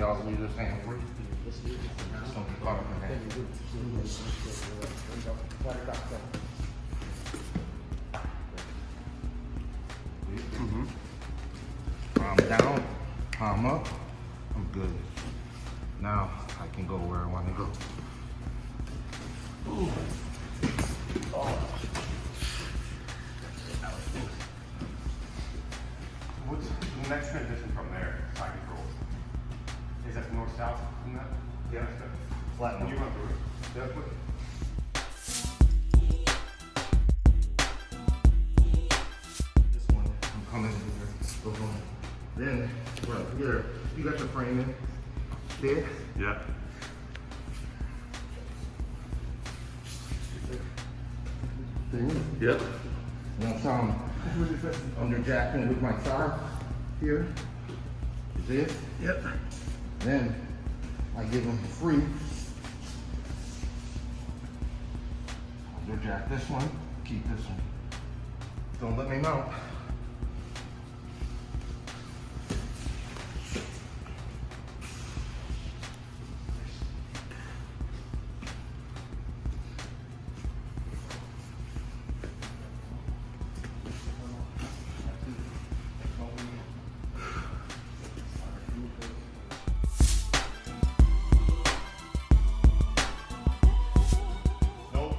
y'all leave this hand free. Just don't get caught up in that. Palm down, palm up. I'm good. Now I can go where I want to go. Ooh. Oh. What's the next transition from there? Side control. Is that north-south from that? Yeah. Flatten Can you up. run through it? Yeah. This one, I'm coming here. Go home. Then, right here, you got your frame in. There. Yeah. Yep. Now, I'm under jacking with my thigh here. You see it? Yep. Then I give him free. Under jack this one, keep this one. Don't let me mount.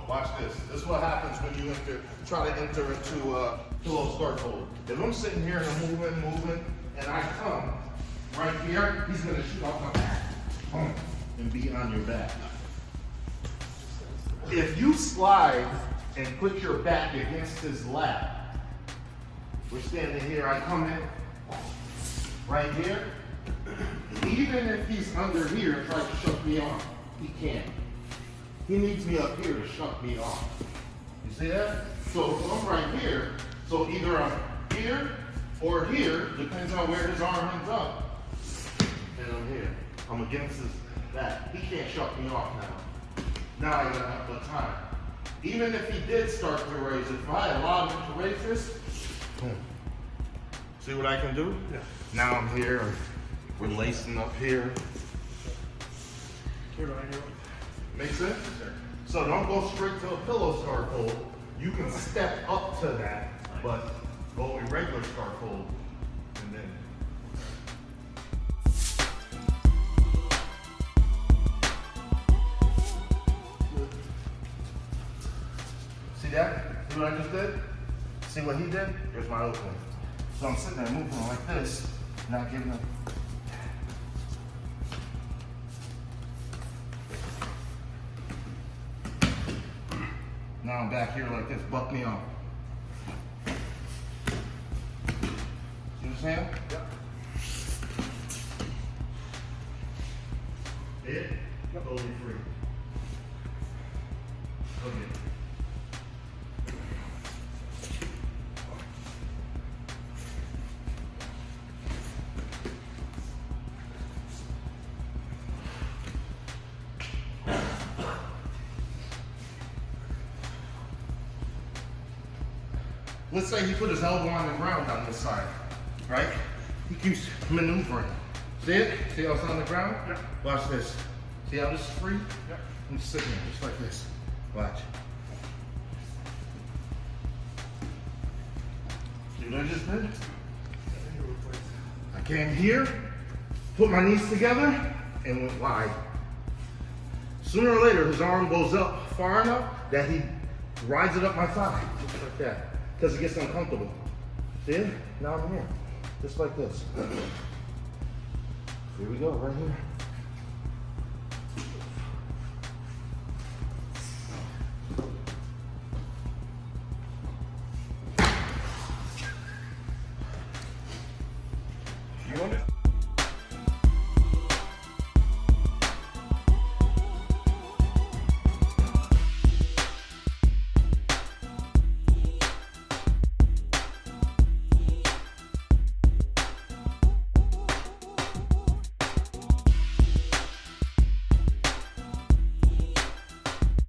Watch this. This is what happens when you try to enter into a pillow start hold. If I'm sitting here and I'm moving, and I come right here, he's gonna shoot off my back. Boom, and be on your back. If you slide and put your back against his lap, we're standing here, I come in right here. Even if he's under here and tries to shut me off, he can't. He needs me up here to shut me off. You see that? So if I'm right here, so either I'm here or here, depends on where his arm ends up. And I'm here. I'm against his back. He can't shut me off now. Now I gotta have the time. Even if he did start to raise it, if I allowed him to raise this, boom. See what I can do? Yeah. Now I'm here, we're lacing up here. Make sense? Sure. So don't go straight to a pillow start hold. You can step up to that, but go a regular start hold, and then. See that? See what I just did? See what he did? Here's my opening. So I'm sitting there moving like this, not giving him. Now I'm back here like this, buck me off. See what I'm saying? Yep. It? Totally free. Okay. Let's say he put his elbow on the ground on this side, right? He keeps maneuvering. See it? See how it's on the ground? Yeah. Watch this. See how this is free? Yeah. I'm just sitting here, just like this. Watch. See what I just did? I came here, put my knees together, and went wide. Sooner or later, his arm goes up far enough that he rides it up my thigh, just like that. Because it gets uncomfortable. See it? Now I'm here. Just like this. Here we go, right here.